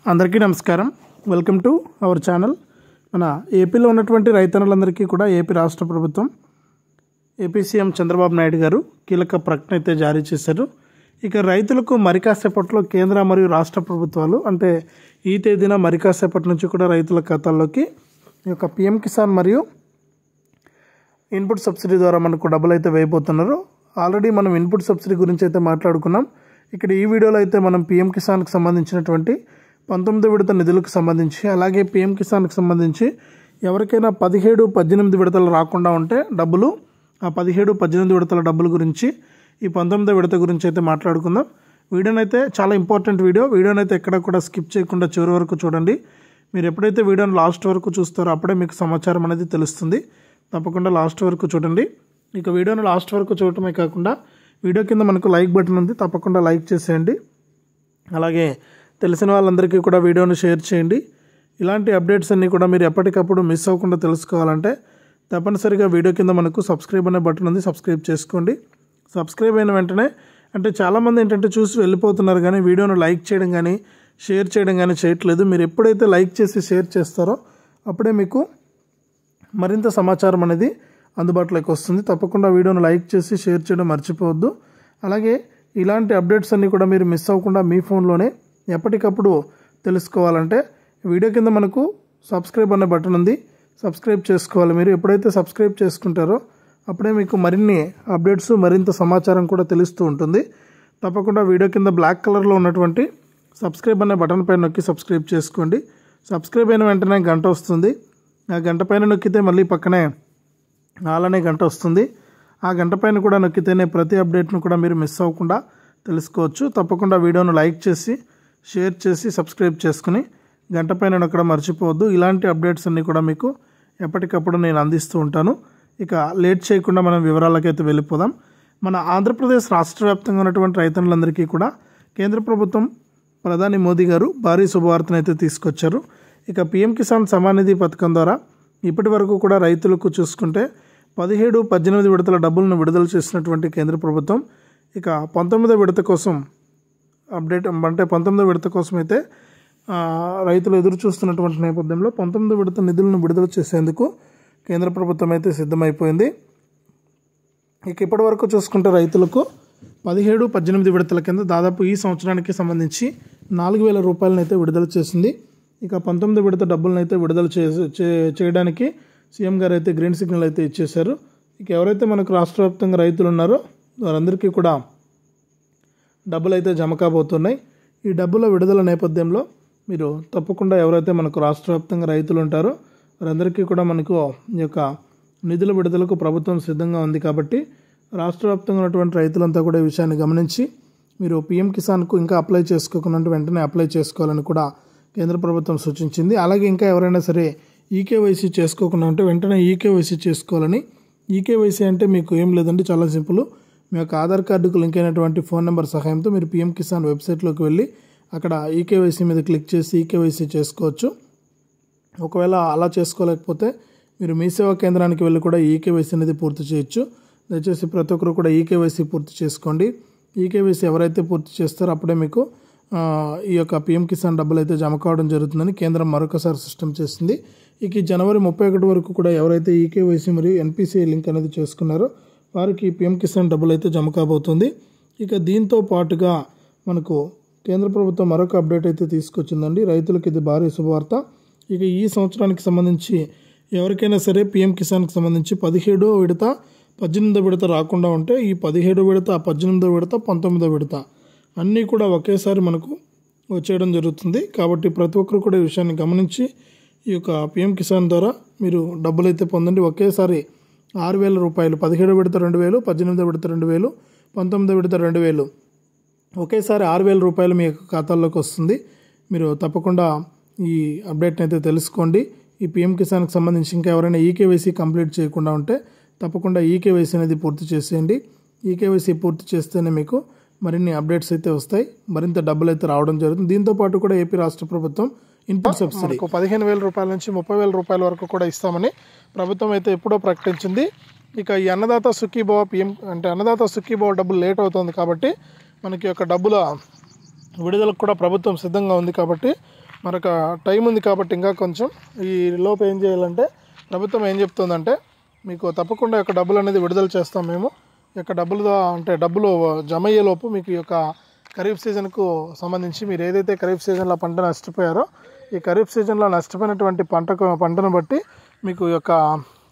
అందరికీ నమస్కారం. Welcome to our channel. మన ఏపీలో ఉన్నటువంటి రైతన్నలందరికీ కూడా ఏపీ రాష్ట్ర ప్రభుత్వం ఏపీ సీఎం చంద్రబాబు నాయుడు గారు కీలక ప్రకటన అయితే జారీ చేశారు. ఇక రైతులకు మరి కాసేపట్లో కేంద్ర మరియు రాష్ట్ర ప్రభుత్వాలు అంటే ఈ తేదీన మరి కాసేపటి నుంచి కూడా రైతుల ఖాతాల్లోకి ఈ యొక్క పిఎం కిసాన్ మరియు ఇన్పుట్ సబ్సిడీ ద్వారా మనకు డబ్బులు అయితే వేయబోతున్నారు. ఆల్రెడీ మనం ఇన్పుట్ సబ్సిడీ గురించి అయితే మాట్లాడుకున్నాం. ఇక్కడ ఈ వీడియోలో అయితే మనం పిఎం కిసాన్కి సంబంధించినటువంటి 19 విడత నిధులకు సంబంధించి, అలాగే పిఎం కిసాన్కి సంబంధించి ఎవరికైనా 17, 18 విడతలు రాకుండా ఉంటే డబ్బులు, ఆ 17, 18 విడతల డబ్బుల గురించి, ఈ 19 విడత గురించి అయితే మాట్లాడుకుందాం. వీడియోనైతే చాలా ఇంపార్టెంట్ వీడియోనైతే ఎక్కడ కూడా స్కిప్ చేయకుండా చివరి వరకు చూడండి. మీరు ఎప్పుడైతే వీడియోని లాస్ట్ వరకు చూస్తారో అప్పుడే మీకు సమాచారం అనేది తెలుస్తుంది. తప్పకుండా లాస్ట్ వరకు చూడండి. ఇక వీడియోని లాస్ట్ వరకు చూడటమే కాకుండా వీడియో కింద మనకు లైక్ బటన్ ఉంది, తప్పకుండా లైక్ చేసేయండి. అలాగే తెలిసిన వాళ్ళందరికీ కూడా వీడియోని షేర్ చేయండి. ఇలాంటి అప్డేట్స్ అన్నీ కూడా మీరు ఎప్పటికప్పుడు మిస్ అవ్వకుండా తెలుసుకోవాలంటే తప్పనిసరిగా వీడియో కింద మనకు సబ్స్క్రైబ్ అనే బటన్ ఉంది, సబ్స్క్రైబ్ చేసుకోండి. సబ్స్క్రైబ్ అయిన వెంటనే అంటే చాలామంది ఏంటంటే చూసి వెళ్ళిపోతున్నారు కానీ వీడియోను లైక్ చేయడం కానీ షేర్ చేయడం కానీ చేయట్లేదు. మీరు ఎప్పుడైతే లైక్ చేసి షేర్ చేస్తారో అప్పుడే మీకు మరింత సమాచారం అనేది అందుబాటులోకి వస్తుంది. తప్పకుండా వీడియోను లైక్ చేసి షేర్ చేయడం మర్చిపోవద్దు. అలాగే ఇలాంటి అప్డేట్స్ అన్నీ కూడా మీరు మిస్ అవ్వకుండా మీ ఫోన్లోనే ఎప్పటికప్పుడు తెలుసుకోవాలంటే వీడియో కింద మనకు సబ్స్క్రైబ్ అనే బటన్ ఉంది, సబ్స్క్రైబ్ చేసుకోవాలి. మీరు ఎప్పుడైతే సబ్స్క్రైబ్ చేసుకుంటారో అప్పుడే మీకు మరిన్ని అప్డేట్స్, మరింత సమాచారం కూడా తెలుస్తూ ఉంటుంది. తప్పకుండా వీడియో కింద బ్లాక్ కలర్లో ఉన్నటువంటి సబ్స్క్రైబ్ అనే బటన్ పైన నొక్కి సబ్స్క్రైబ్ చేసుకోండి. సబ్స్క్రైబ్ అయిన వెంటనే గంట వస్తుంది. ఆ గంట పైన నొక్కితే మళ్ళీ పక్కనే ఆల్ అనే గంట వస్తుంది. ఆ గంట పైన కూడా నొక్కితేనే ప్రతి అప్డేట్ను కూడా మీరు మిస్ అవ్వకుండా తెలుసుకోవచ్చు. తప్పకుండా వీడియోను లైక్ చేసి షేర్ చేసి సబ్స్క్రైబ్ చేసుకుని గంట పైన నొక్కడం మర్చిపోవద్దు. ఇలాంటి అప్డేట్స్ అన్నీ కూడా మీకు ఎప్పటికప్పుడు నేను అందిస్తూ ఉంటాను. ఇక లేట్ చేయకుండా మనం వివరాలకైతే వెళ్ళిపోదాం. మన ఆంధ్రప్రదేశ్ రాష్ట్ర వ్యాప్తంగా ఉన్నటువంటి రైతన్నులందరికీ కూడా కేంద్ర ప్రభుత్వం ప్రధాని మోదీ గారు భారీ శుభవార్తను అయితే తీసుకొచ్చారు. ఇక పిఎం కిసాన్ సమ్మాన్ నిధి పథకం ద్వారా ఇప్పటి వరకు కూడా రైతులకు చూసుకుంటే 17, 18 విడతల డబ్బులను విడుదల చేసినటువంటి కేంద్ర ప్రభుత్వం ఇక 19 విడత కోసం అప్డేట్ అంటే 19 విడత కోసం అయితే రైతులు ఎదురు చూస్తున్నటువంటి నేపథ్యంలో 19 విడత నిధులను విడుదల చేసేందుకు కేంద్ర ప్రభుత్వం అయితే సిద్ధమైపోయింది. ఇక ఇప్పటి వరకు చూసుకుంటే రైతులకు 17, 18 విడతల కింద దాదాపు ఈ సంవత్సరానికి సంబంధించి 4,000 రూపాయలను అయితే విడుదల చేసింది. ఇక 19 విడత డబ్బులను అయితే విడుదల చేయడానికి సీఎం గారు అయితే గ్రీన్ సిగ్నల్ అయితే ఇచ్చేశారు. ఇక ఎవరైతే మనకు రాష్ట్ర వ్యాప్తంగా రైతులు ఉన్నారో వారందరికీ కూడా డబ్బులు అయితే జమ కాబోతున్నాయి. ఈ డబ్బుల విడుదల నేపథ్యంలో మీరు తప్పకుండా ఎవరైతే మనకు రాష్ట్ర వ్యాప్తంగా రైతులు ఉంటారో వారందరికీ కూడా మనకు ఈ యొక్క నిధుల విడుదలకు ప్రభుత్వం సిద్ధంగా ఉంది. కాబట్టి రాష్ట్ర వ్యాప్తంగా ఉన్నటువంటి రైతులంతా కూడా ఈ విషయాన్ని గమనించి మీరు పిఎం కిసాన్కు ఇంకా అప్లై చేసుకోకుండా వెంటనే అప్లై చేసుకోవాలని కూడా కేంద్ర ప్రభుత్వం సూచించింది. అలాగే ఇంకా ఎవరైనా సరే ఈకేవైసీ చేసుకోకుండా ఉంటే వెంటనే ఈకేవైసీ చేసుకోవాలని. ఈకేవైసీ అంటే మీకు ఏం లేదండి, చాలా సింపుల్. మీ యొక్క ఆధార్ కార్డుకు లింక్ అయినటువంటి ఫోన్ నెంబర్ సహాయంతో మీరు పిఎం కిసాన్ వెబ్సైట్లోకి వెళ్ళి అక్కడ ఈకేవైసీ మీద క్లిక్ చేసి ఈకేవైసీ చేసుకోవచ్చు. ఒకవేళ అలా చేసుకోలేకపోతే మీరు మీ సేవా కేంద్రానికి వెళ్ళి కూడా ఈకేవైసీ అనేది పూర్తి చేయొచ్చు. దయచేసి ప్రతి ఒక్కరు కూడా ఈకేవైసీ పూర్తి చేసుకోండి. ఈకేవైసీ ఎవరైతే పూర్తి చేస్తారో అప్పుడే మీకు ఈ యొక్క పిఎం కిసాన్ డబ్బులు అయితే జమ కావడం జరుగుతుందని కేంద్రం మరొకసారి సిస్టమ్ చేసింది. ఇక జనవరి 31 వరకు కూడా ఎవరైతే ఈకేవైసీ మరియు ఎన్పిసిఐ లింక్ అనేది చేసుకున్నారో వారికి పిఎం కిసాన్ డబ్బులు అయితే జమ కాబోతుంది. ఇక దీంతో పాటుగా మనకు కేంద్ర ప్రభుత్వం మరొక అప్డేట్ అయితే తీసుకొచ్చిందండి. రైతులకు ఇది భారీ శుభవార్త. ఇక ఈ సంవత్సరానికి సంబంధించి ఎవరికైనా సరే పిఎం కిసాన్కి సంబంధించి 17వ విడత, 18వ విడత రాకుండా ఉంటే ఈ 17వ విడత, 18వ విడత, 19వ విడత అన్నీ కూడా ఒకేసారి మనకు వచ్చేయడం జరుగుతుంది. కాబట్టి ప్రతి ఒక్కరు కూడా ఈ విషయాన్ని గమనించి ఈ యొక్క పిఎం కిసాన్ ద్వారా మీరు డబ్బులు అయితే పొందండి. ఒకేసారి 6,000 రూపాయలు, 17వ విడత 2,000, 18వ విడత 2,000, 19వ విడత 2,000 ఒకేసారి 6,000 రూపాయలు మీ యొక్క ఖాతాల్లోకి వస్తుంది. మీరు తప్పకుండా ఈ అప్డేట్ని అయితే తెలుసుకోండి. ఈ పిఎం కిసాన్కి సంబంధించి ఇంకా ఎవరైనా ఈకేవైసీ కంప్లీట్ చేయకుండా ఉంటే తప్పకుండా ఈకేవైసీ అనేది పూర్తి చేసేయండి. ఈకేవైసీ పూర్తి చేస్తేనే మీకు మరిన్ని అప్డేట్స్ అయితే వస్తాయి, మరింత డబ్బులు అయితే రావడం జరుగుతుంది. దీంతోపాటు కూడా ఏపీ రాష్ట్ర ప్రభుత్వం ఇన్పుట్ సబ్సిడీ 15,000 రూపాయల నుంచి 30,000 రూపాయల వరకు కూడా ఇస్తామని ప్రభుత్వం అయితే ఎప్పుడో ప్రకటించింది. ఇక ఈ అన్నదాత సుఖీభవ పిఎం అంటే అన్నదాత సుఖీభవ డబ్బులు లేట్ అవుతుంది కాబట్టి మనకి యొక్క డబ్బుల విడుదలకు కూడా ప్రభుత్వం సిద్ధంగా ఉంది. కాబట్టి మరొక టైం ఉంది కాబట్టి ఇంకా కొంచెం ఈ లోపు ఏం చేయాలంటే ప్రభుత్వం ఏం చెప్తుందంటే మీకు తప్పకుండా యొక్క డబ్బులు అనేది విడుదల చేస్తాం మేము. ఈ యొక్క డబ్బులు జమ అయ్యేలోపు మీకు ఈ యొక్క ఖరీఫ్ సీజన్కు సంబంధించి మీరు ఏదైతే ఖరీఫ్ సీజన్లో పంట నష్టపోయారో ఈ ఖరీఫ్ సీజన్లో నష్టపోయినటువంటి పంటను బట్టి మీకు ఈ యొక్క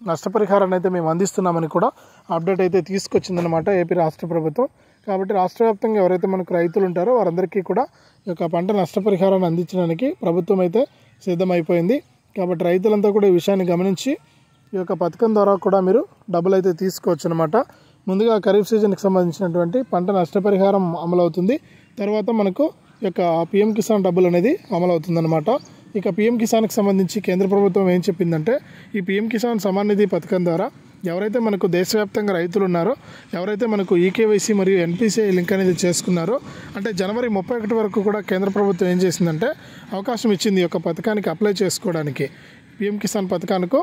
నష్టపరిహారాన్ని అయితే మేము అందిస్తున్నామని కూడా అప్డేట్ అయితే తీసుకొచ్చిందనమాట ఏపీ రాష్ట్ర ప్రభుత్వం. కాబట్టి రాష్ట్ర వ్యాప్తంగా ఎవరైతే మనకు రైతులు ఉంటారో వారందరికీ కూడా ఈ యొక్క పంట నష్టపరిహారాన్ని అందించడానికి ప్రభుత్వం అయితే సిద్ధమైపోయింది. కాబట్టి రైతులంతా కూడా ఈ విషయాన్ని గమనించి ఈ యొక్క పథకం ద్వారా కూడా మీరు డబ్బులు అయితే తీసుకోవచ్చు అనమాట. ముందుగా ఖరీఫ్ సీజన్కి సంబంధించినటువంటి పంట నష్టపరిహారం అమలవుతుంది. తర్వాత మనకు ఈ యొక్క పిఎం కిసాన్ డబ్బులు అనేది అమలవుతుందన్నమాట. ఇక పిఎం కిసాన్కి సంబంధించి కేంద్ర ప్రభుత్వం ఏం చెప్పిందంటే ఈ పిఎం కిసాన్ సమాన్ నిధి పథకం ద్వారా ఎవరైతే మనకు దేశవ్యాప్తంగా రైతులు ఉన్నారో ఎవరైతే మనకు ఈకేవైసీ మరియు ఎన్పిసిఐ లింక్ అనేది చేసుకున్నారో అంటే జనవరి 31 వరకు కూడా కేంద్ర ప్రభుత్వం ఏం చేసిందంటే అవకాశం ఇచ్చింది ఈ యొక్క పథకానికి అప్లై చేసుకోవడానికి. పిఎం కిసాన్ పథకానికి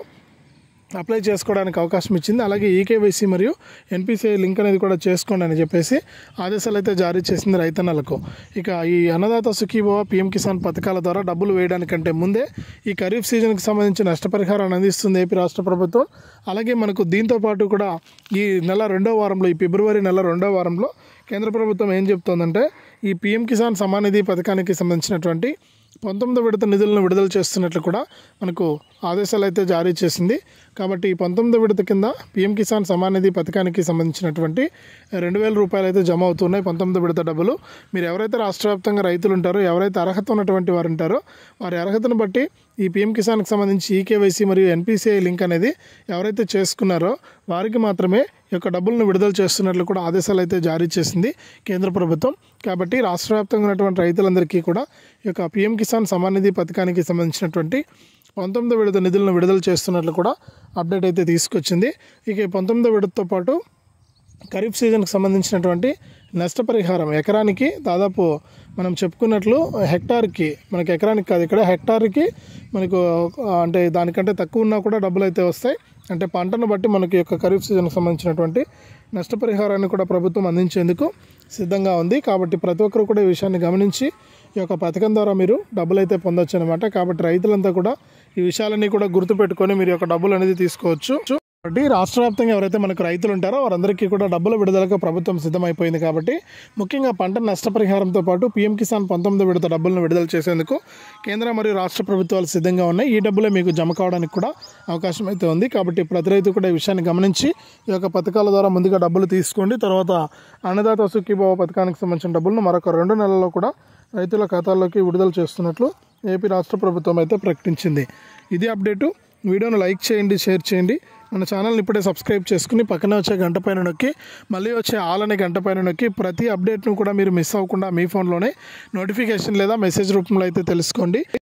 అప్లై చేసుకోవడానికి అవకాశం ఇచ్చింది. అలాగే ఈకేవైసీ మరియు ఎన్పిసిఐ లింక్ అనేది కూడా చేసుకోండి అని చెప్పేసి ఆదేశాలు అయితే జారీ చేసింది రైతన్నలకు. ఇక ఈ అన్నదాత సుఖీభవ పిఎం కిసాన్ పథకాల ద్వారా డబ్బులు వేయడానికంటే ముందే ఈ ఖరీఫ్ సీజన్కి సంబంధించి నష్టపరిహారాన్ని అందిస్తుంది ఏపీ రాష్ట్ర ప్రభుత్వం. అలాగే మనకు దీంతో పాటు కూడా ఈ నెల 2వ వారంలో ఈ ఫిబ్రవరి నెల 2వ వారంలో కేంద్ర ప్రభుత్వం ఏం చెప్తోందంటే ఈ పిఎం కిసాన్ సమాన్ నిధి పథకానికి సంబంధించినటువంటి 19వ విడత నిధులను విడుదల చేస్తున్నట్లు కూడా మనకు ఆదేశాలు అయితే జారీ చేసింది. కాబట్టి ఈ 19వ విడత కింద పిఎం కిసాన్ సమాన్ నిధి పథకానికి సంబంధించినటువంటి 2,000 రూపాయలు అయితే జమ అవుతున్నాయి. 19వ విడత డబ్బులు మీరు ఎవరైతే రాష్ట్ర వ్యాప్తంగా రైతులు ఉంటారో ఎవరైతే అర్హత ఉన్నటువంటి వారు ఉంటారో వారి అర్హతను బట్టి ఈ పిఎం కిసాన్కి సంబంధించి ఈకేవైసీ మరియు ఎన్పిసిఐ లింక్ అనేది ఎవరైతే చేసుకున్నారో వారికి మాత్రమే ఈ యొక్క డబ్బులను విడుదల చేస్తున్నట్లు కూడా ఆదేశాలు అయితే జారీ చేసింది కేంద్ర ప్రభుత్వం. కాబట్టి రాష్ట్ర వ్యాప్తంగా ఉన్నటువంటి రైతులందరికీ కూడా ఈ యొక్క పిఎం కిసాన్ సమాన్ నిధి పథకానికి సంబంధించినటువంటి 19వ విడత నిధులను విడుదల చేస్తున్నట్లు కూడా అప్డేట్ అయితే తీసుకొచ్చింది. ఇక 19వ విడతతో పాటు ఖరీఫ్ సీజన్కి సంబంధించినటువంటి నష్టపరిహారం ఎకరానికి దాదాపు మనం చెప్పుకున్నట్లు హెక్టార్కి మనకి ఎకరానికి కాదు ఇక్కడ హెక్టార్కి మనకు అంటే దానికంటే తక్కువ ఉన్నా కూడా డబ్బులు అయితే వస్తాయి. అంటే పంటను బట్టి మనకి యొక్క ఖరీఫ్ సీజన్కి సంబంధించినటువంటి నష్టపరిహారాన్ని కూడా ప్రభుత్వం అందించేందుకు సిద్ధంగా ఉంది. కాబట్టి ప్రతి ఒక్కరు కూడా ఈ విషయాన్ని గమనించి ఈ యొక్క పథకం ద్వారా మీరు డబ్బులు అయితే పొందొచ్చు అనమాట. కాబట్టి రైతులంతా కూడా ఈ విషయాలన్నీ కూడా గుర్తుపెట్టుకొని మీరు యొక్క డబ్బులు అనేది తీసుకోవచ్చు. కాబట్టి రాష్ట్ర వ్యాప్తంగా ఎవరైతే మనకు రైతులు ఉంటారో వారందరికీ కూడా డబ్బుల విడుదలకు ప్రభుత్వం సిద్ధమైపోయింది. కాబట్టి ముఖ్యంగా పంట నష్టపరిహారంతో పాటు పిఎం కిసాన్ 19వ విడత డబ్బులను విడుదల చేసేందుకు కేంద్ర మరియు రాష్ట్ర ప్రభుత్వాలు సిద్ధంగా ఉన్నాయి. ఈ డబ్బులే మీకు జమ కావడానికి కూడా అవకాశం అయితే ఉంది. కాబట్టి ప్రతి రైతు కూడా ఈ విషయాన్ని గమనించి ఈ యొక్క పథకాల ద్వారా ముందుగా డబ్బులు తీసుకోండి. తర్వాత అన్నదాత సుఖీభవ పథకానికి సంబంధించిన డబ్బులను మరొక 2 నెలల్లో కూడా రైతుల ఖాతాల్లోకి విడుదల చేస్తున్నట్లు ఏపీ రాష్ట్ర ప్రభుత్వం అయితే ప్రకటించింది. ఇది అప్డేటు. వీడియోను లైక్ చేయండి, షేర్ చేయండి. మన ఛానల్ని ఇప్పుడే సబ్స్క్రైబ్ చేసుకుని పక్కనే వచ్చే గంట పైన నొక్కి మళ్ళీ వచ్చే ఆల్ అనే గంట పైన నొక్కి ప్రతి అప్డేట్ను కూడా మీరు మిస్ అవ్వకుండా మీ ఫోన్లోనే నోటిఫికేషన్ లేదా మెసేజ్ రూపంలో అయితే తెలుసుకోండి.